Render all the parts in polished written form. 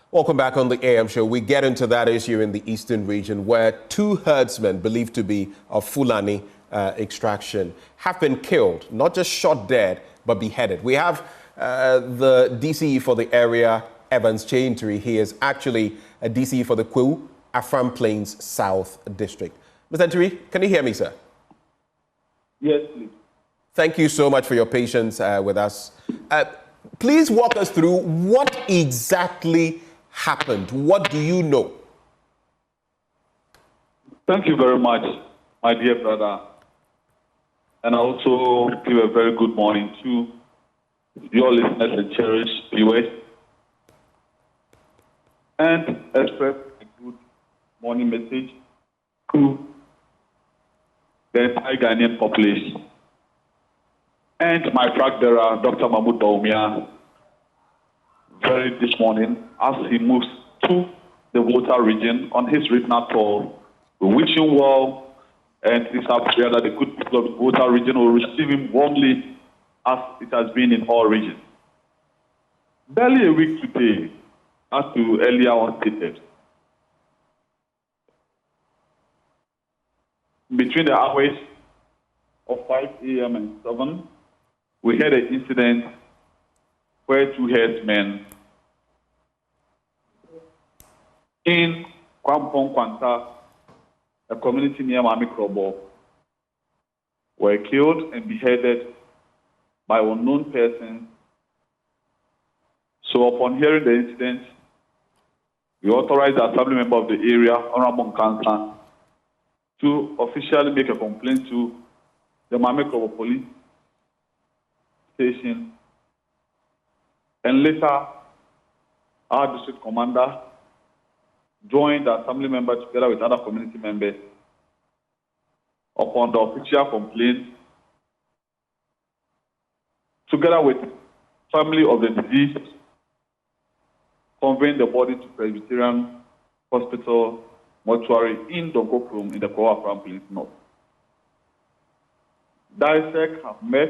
Welcome back on the AM show. We get into that issue in the eastern region where two herdsmen believed to be of Fulani extraction have been killed, not just shot dead, but beheaded. We have the DCE for the area, Evans Chaintry. He is actually a DCE for the Kwewu, Afram Plains South District. Mr. Ntiri, can you hear me, sir? Yes, please. Thank you so much for your patience with us. Please walk us through what exactly happened. What do you know? Thank you very much, my dear brother. And I also give a very good morning to your listeners and cherished viewers. And express a good morning message to the entire Ghanaian population. And my flag bearer, Dr. Mahmoud Baumia, very this morning, as he moves to the Volta region on his regional tour, we wish him well, and it's our prayer that the good people of the Volta region will receive him warmly as it has been in all regions. Barely a week today, as to earlier on stated, between the hours of 5 a.m. and 7, we had an incident where two herdsmen in Krobo Nkwanta, a community near Maame Krobo, were killed and beheaded by unknown persons. So upon hearing the incident, we authorized the assembly member of the area, Honorable Nkwanta, to officially make a complaint to the Maame Krobo police station, and later our district commander joined the assembly member together with other community members upon the official complaint, together with family of the deceased, conveying the body to Presbyterian Hospital mortuary in Donkokrum in the Kwewu Afram Plains North. DISEC have met.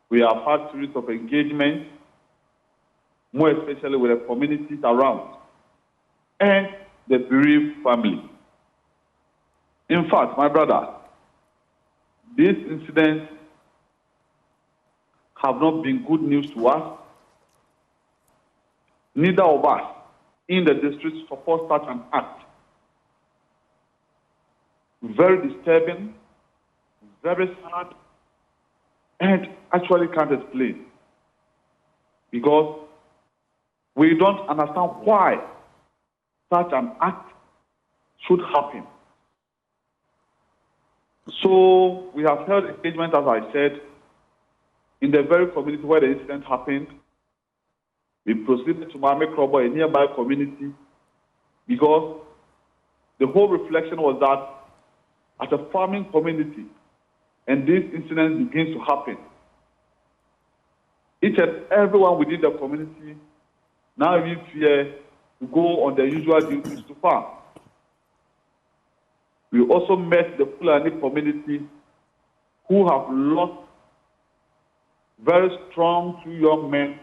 We have had series of engagements, more especially with the communities around and the bereaved family. In fact, my brother, these incidents have not been good news to us. Neither of us in the district support such an act. Very disturbing, very sad, and actually can't explain. Because we don't understand why such an act should happen. So we have held engagement, as I said, in the very community where the incident happened. We proceeded to Maame Krobo, a nearby community, because the whole reflection was that as a farming community, and this incident begins to happen, each and everyone within the community now needs fear to go on their usual duties to farm. We also met the Fulani community who have lost very strong two young men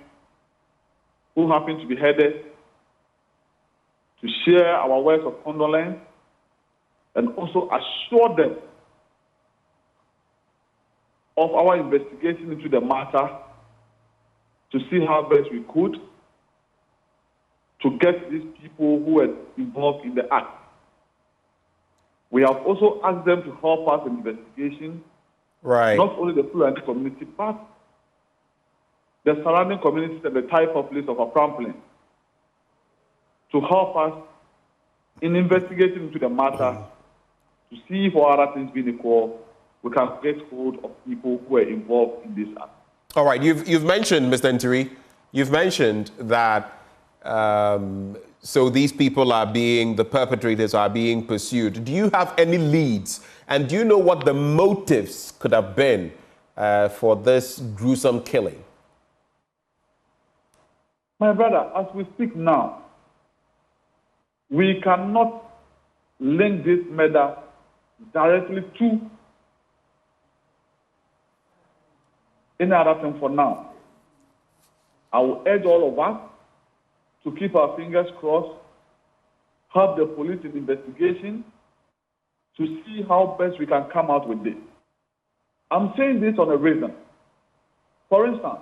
who happen to be headed, to share our words of condolence and also assure them of our investigation into the matter to see how best we could to get these people who were involved in the act. We have also asked them to help us in investigation, Right. not only the Fulani community, but the surrounding communities and the Thai populace of Afram Plains, to help us in investigating into the matter to see if all other things being equal, we can get hold of people who are involved in this act. All right, you've mentioned, Mr. Ntiri, you've mentioned that so these people the perpetrators are being pursued. Do you have any leads? And do you know what the motives could have been for this gruesome killing? My brother, as we speak now, we cannot link this murder directly to any other thing for now. I will urge all of us to keep our fingers crossed, help the police in investigation to see how best we can come out with this. I'm saying this on a reason. For instance,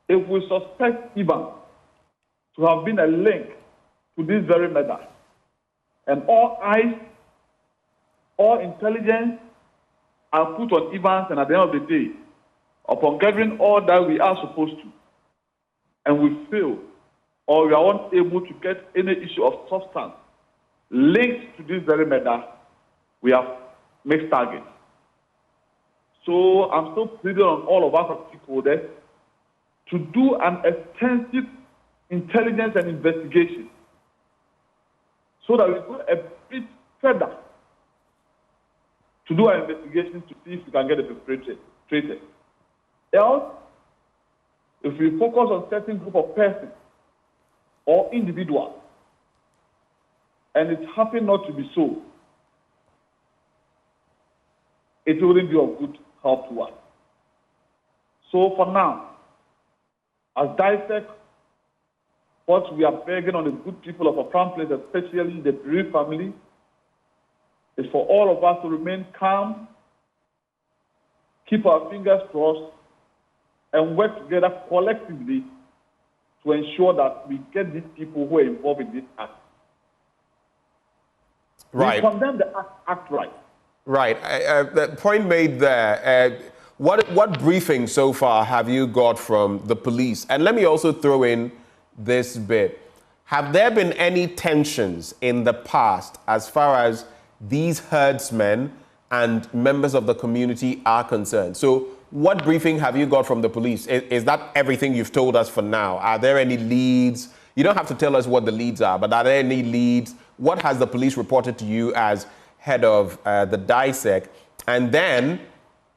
if we suspect Ivan to have been a link to this very murder, and all eyes, all intelligence are put on Evans, and at the end of the day, upon gathering all that we are supposed to, and we fail, or we are unable to get any issue of substance linked to this very murder, we have mixed targets. So I'm still pleading on all of us as stakeholders to do an extensive intelligence and investigation so that we go a bit further to do our investigation to see if we can get it perpetrated. Else, if we focus on certain group of persons or individuals, and it happens not to be so, it wouldn't be of good help to us. So for now, as dissect, what we are begging on the good people of our family, especially the bereaved family, is for all of us to remain calm, keep our fingers crossed, and work together collectively to ensure that we get these people who are involved in this act. Right. We condemn the act right. Right. The point made there. What briefing so far have you got from the police? And let me also throw in this bit. Have there been any tensions in the past as far as these herdsmen and members of the community are concerned? So what briefing have you got from the police? Is that everything you've told us for now? Are there any leads? You don't have to tell us what the leads are, but are there any leads? What has the police reported to you as head of the DISEC? And then,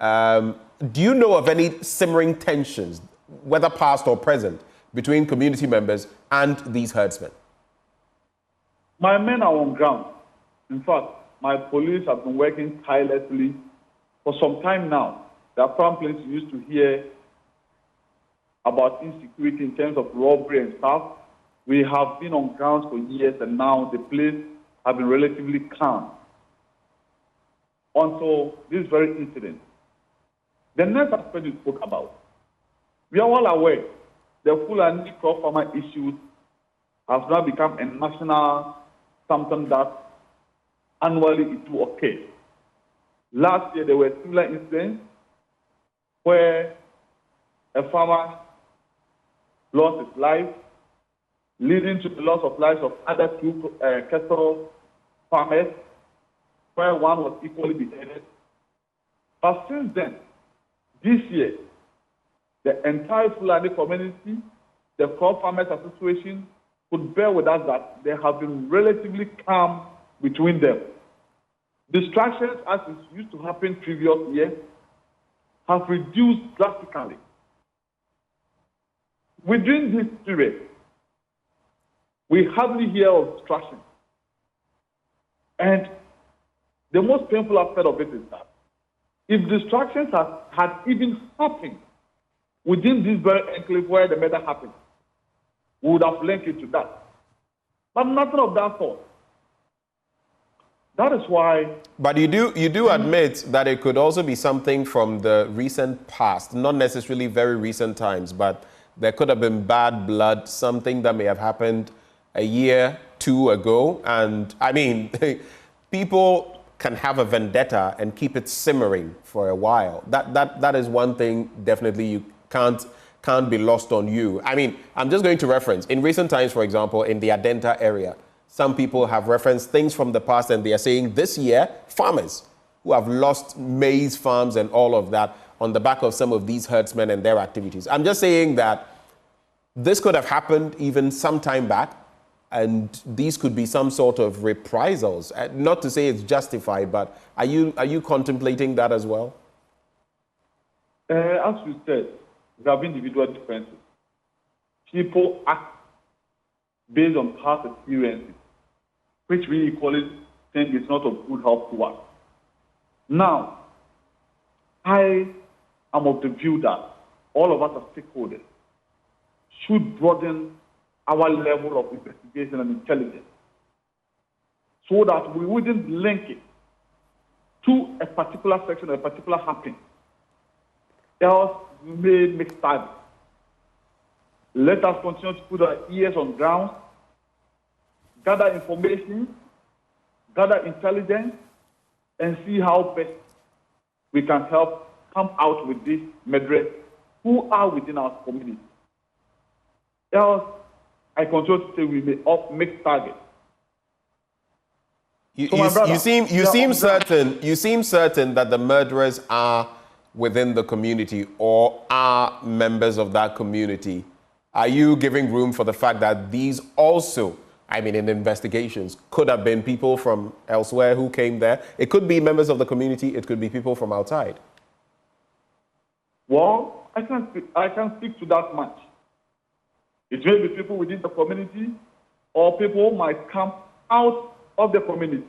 do you know of any simmering tensions, whether past or present, between community members and these herdsmen? My men are on ground. In fact, my police have been working tirelessly for some time now. There are complaints you used to hear about insecurity in terms of robbery and stuff. We have been on ground for years, and now the place has been relatively calm until this very incident. The next aspect you spoke about, we are all aware the Fulani crop farmer issues has now become a national something that annually it will occur. Last year there were similar incidents where a farmer lost his life, leading to the loss of lives of other two cattle farmers, where one was equally beheaded. But since then, this year, the entire Fulani community, the crop farmers association, could bear with us that there have been relatively calm between them. Distractions, as it used to happen previous years, have reduced drastically. Within this period, we hardly hear of distractions. And the most painful aspect of it is that if distractions had even happened within this very enclave where the murder happened, we would have linked it to that. But nothing of that sort. That is why. But you do admit that it could also be something from the recent past, not necessarily very recent times, but there could have been bad blood, something that may have happened a year, two ago. And I mean, people can have a vendetta and keep it simmering for a while. That is one thing definitely you can't be lost on you. I mean, I'm just going to reference, in recent times, for example, in the Adenta area, some people have referenced things from the past and they are saying this year, farmers who have lost maize farms and all of that on the back of some of these herdsmen and their activities. I'm just saying that this could have happened even some time back, and these could be some sort of reprisals. Not to say it's justified, but are you contemplating that as well? As you said, we have individual differences. People act based on past experiences, which we equally think is not of good help to us. Now, I am of the view that all of us as stakeholders should broaden our level of investigation and intelligence so that we wouldn't link it to a particular section or a particular happening. Else, we may make targets. Let us continue to put our ears on ground, gather information, gather intelligence, and see how best we can help come out with these murderers who are within our community. Else, I continue to say we may off make targets. You seem certain that the murderers are within the community or are members of that community. Are you giving room for the fact that these also, I mean, in investigations, could have been people from elsewhere who came there? It could be members of the community. It could be people from outside. Well, I can't speak to that much. It may be people within the community, or people might come out of the community.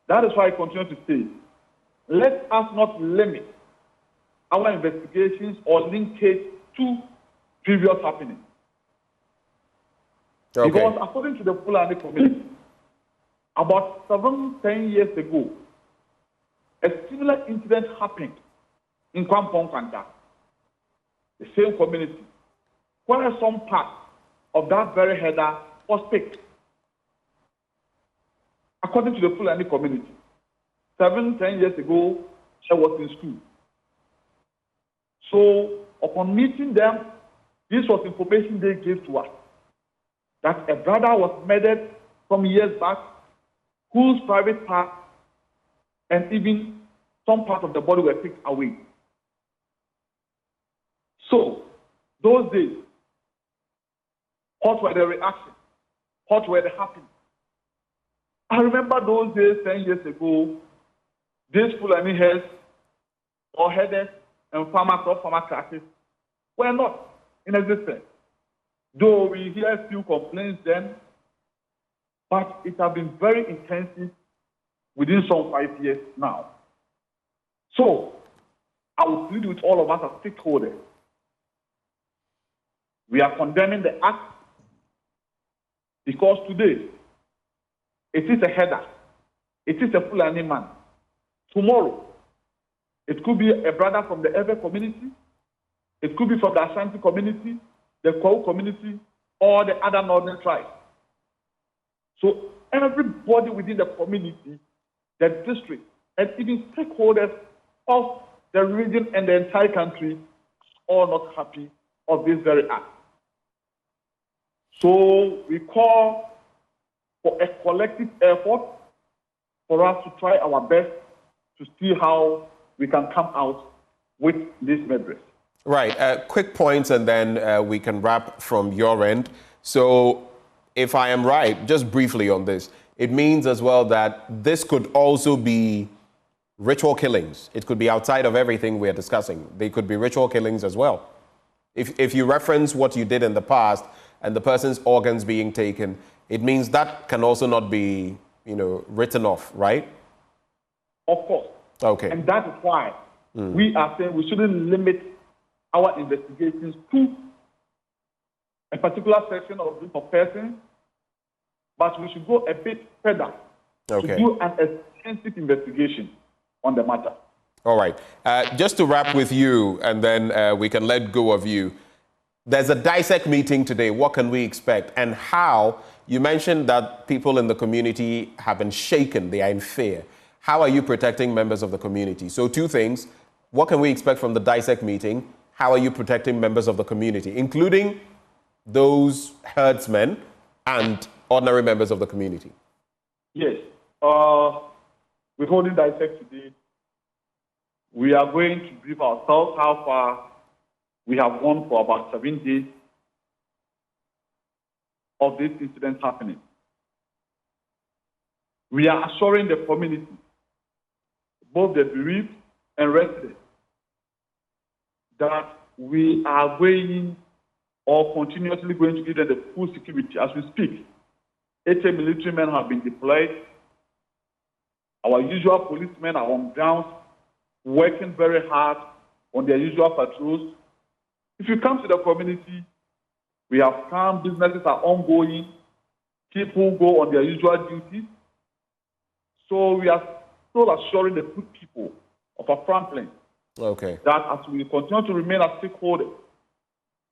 That is why I continue to say, let us not limit our investigations or link it to previous happenings. Okay. Because according to the Fulani community, about 7-10 years ago, a similar incident happened in Krobo Nkwanta, the same community, where some part of that very header was picked. According to the Fulani community, 7-10 years ago, I was in school. So upon meeting them, this was information they gave to us, that a brother was murdered some years back, whose private part and even some part of the body were picked away. So, those days, what were the reactions? What were the happenings? I remember those days 10 years ago, these Fulani heads or headers and farmer classes were not in existence. Though we hear few complaints then, but it has been very intensive within some 5 years now. So, I will plead with all of us as stakeholders. We are condemning the act because today, it is a header. It is a Fulani man. Tomorrow, it could be a brother from the Ewe community. It could be from the Ashanti community, the Kwao community, or the other northern tribes. So everybody within the community, the district, and even stakeholders of the region and the entire country are not happy of this very act. So we call for a collective effort for us to try our best to see how we can come out with this murderers. Right. Quick points, and then we can wrap from your end. So, if I am right, just briefly on this, it means as well that this could also be ritual killings. It could be outside of everything we are discussing. They could be ritual killings as well. If you reference what you did in the past and the person's organs being taken, it means that can also not be, written off, right? Of course. Okay. And that is why we are saying we shouldn't limit our investigations to a particular section or group of persons, but we should go a bit further to do an extensive investigation on the matter. All right. Just to wrap with you, and then we can let go of you. There's a dissect meeting today. What can we expect? And how? You mentioned that people in the community have been shaken. They are in fear. How are you protecting members of the community? So 2 things. What can we expect from the dissect meeting? How are you protecting members of the community, including those herdsmen and ordinary members of the community? Yes. We're holding dissect today. We are going to brief ourselves how far we have gone for about 7 days of this incident happening. We are assuring the community, both the bereaved and residents, that we are going or continuously going to give them the full security as we speak. 80 military men have been deployed. Our usual policemen are on ground, working very hard on their usual patrols. If you come to the community, We have come, businesses are ongoing, people go on their usual duties. So we are still assuring the good people of our Franklin that as we continue to remain as stakeholders,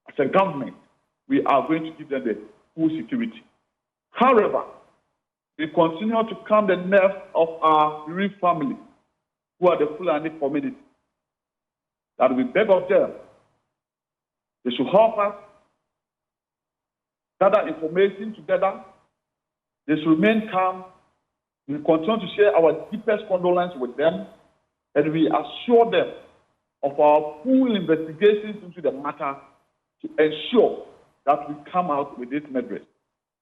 as a government, we are going to give them the full security. However, we continue to calm the nerves of our bereaved families, who are the Fulani community, that we beg of them, they should help us gather information together. They should remain calm. We continue to share our deepest condolences with them, and we assure them of our full investigations into the matter to ensure that we come out with this murder.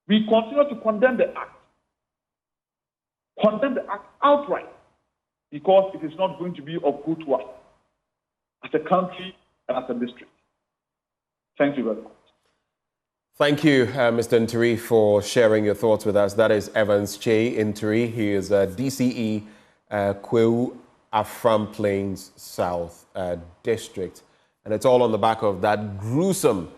We continue to condemn the act outright, because it is not going to be of good to us as a country and as a district. Thank you very much. Thank you, Mr. Ntiri, for sharing your thoughts with us. That is Evans Che Ntiri. He is DCE Kweu Afram Plains South District. And it's all on the back of that gruesome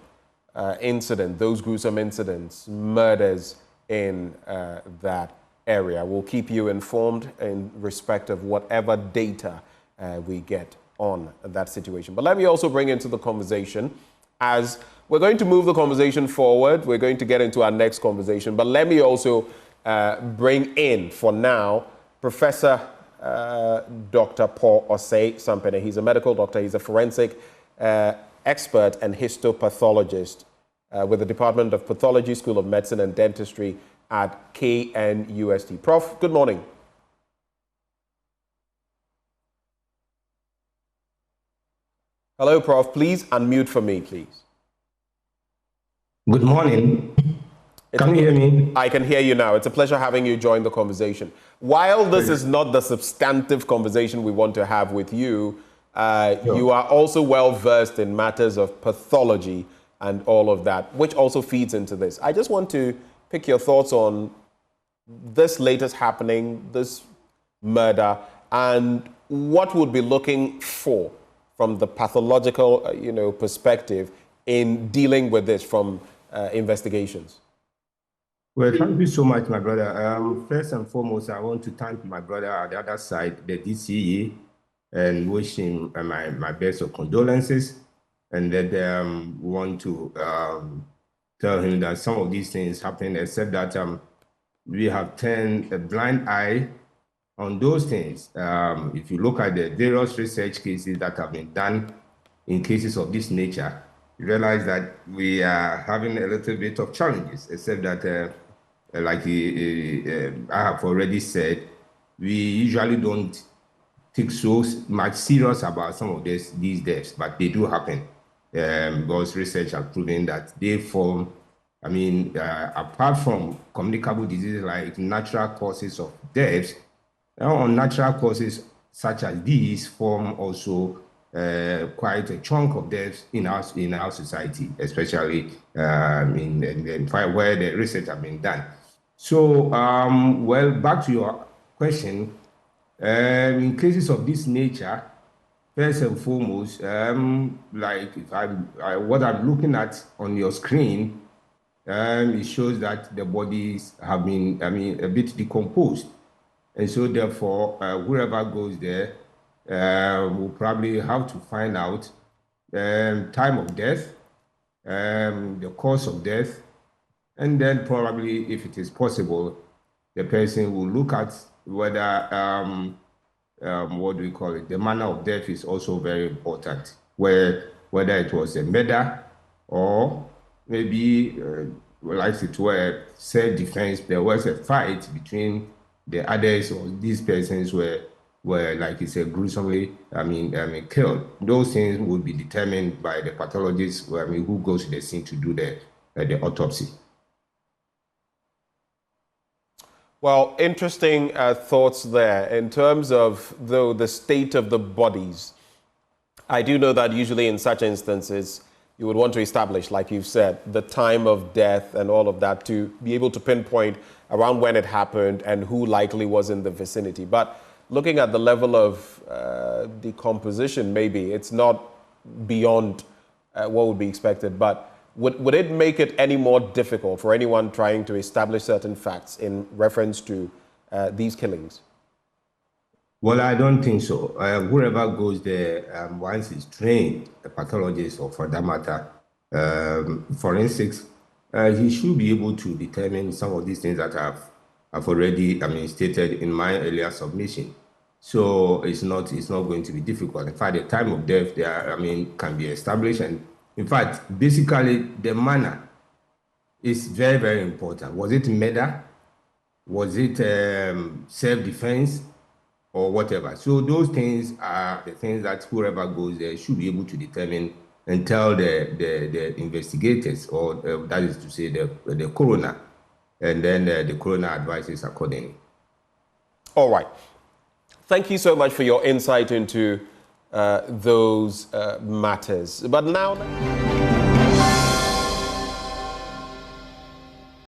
incident, those gruesome incidents, murders in that area. We'll keep you informed in respect of whatever data we get on that situation. But let me also bring into the conversation, as we're going to move the conversation forward. We're going to get into our next conversation. But let me also bring in, for now, Professor Dr. Paul Osei Sampene. He's a medical doctor. He's a forensic expert and histopathologist with the Department of Pathology, School of Medicine and Dentistry at KNUST. Prof, good morning. Hello, Prof. Please unmute for me, please. Good morning. Can you hear me? I can hear you now. It's a pleasure having you join the conversation. While this is not the substantive conversation we want to have with you, you are also well versed in matters of pathology and all of that, which also feeds into this. I just want to pick your thoughts on this latest happening, this murder, and what would be looking for from the pathological, perspective in dealing with this from investigations. Well, thank you so much, my brother. First and foremost, I want to thank my brother at the other side, the DCE, and wish him my best of condolences. And then want to tell him that some of these things happen, except that we have turned a blind eye on those things. If you look at the various research cases that have been done in cases of this nature, you realize that we are having a little bit of challenges, except that, like I have already said, we usually don't take so much serious about some of these deaths, but they do happen. Because research has proven that they form, apart from communicable diseases like natural causes of deaths, unnatural causes such as these form also quite a chunk of deaths in our society, especially in where the research has been done. So, well, back to your question, in cases of this nature, first and foremost, what I'm looking at on your screen, it shows that the bodies have been, a bit decomposed. And so therefore, whoever goes there will probably have to find out time of death, the cause of death, and then probably, if it is possible, the person will look at whether, what do we call it? The manner of death is also very important, whether it was a murder or maybe, like it were self-defense, there was a fight between the others, or these persons were like you said, gruesomely, killed. Those things would be determined by the pathologist, who goes to the scene to do the autopsy. Well, interesting thoughts there. In terms of, though, the state of the bodies, I do know that usually in such instances, you would want to establish, like you've said, the time of death and all of that to be able to pinpoint around when it happened and who likely was in the vicinity. But looking at the level of decomposition, maybe it's not beyond what would be expected. But would it make it any more difficult for anyone trying to establish certain facts in reference to these killings? Well, I don't think so. Whoever goes there, once is trained, a pathologist or for that matter, forensics, he should be able to determine some of these things that I've already, stated in my earlier submission. So it's not going to be difficult. In fact, the time of death there, can be established. And in fact, basically, the manner is very, very important. Was it murder? Was it self-defense? Or whatever. So those things are the things that whoever goes there should be able to determine and tell the investigators, or that is to say the coroner, and then the coroner advises accordingly. All right. Thank you so much for your insight into those matters. But now...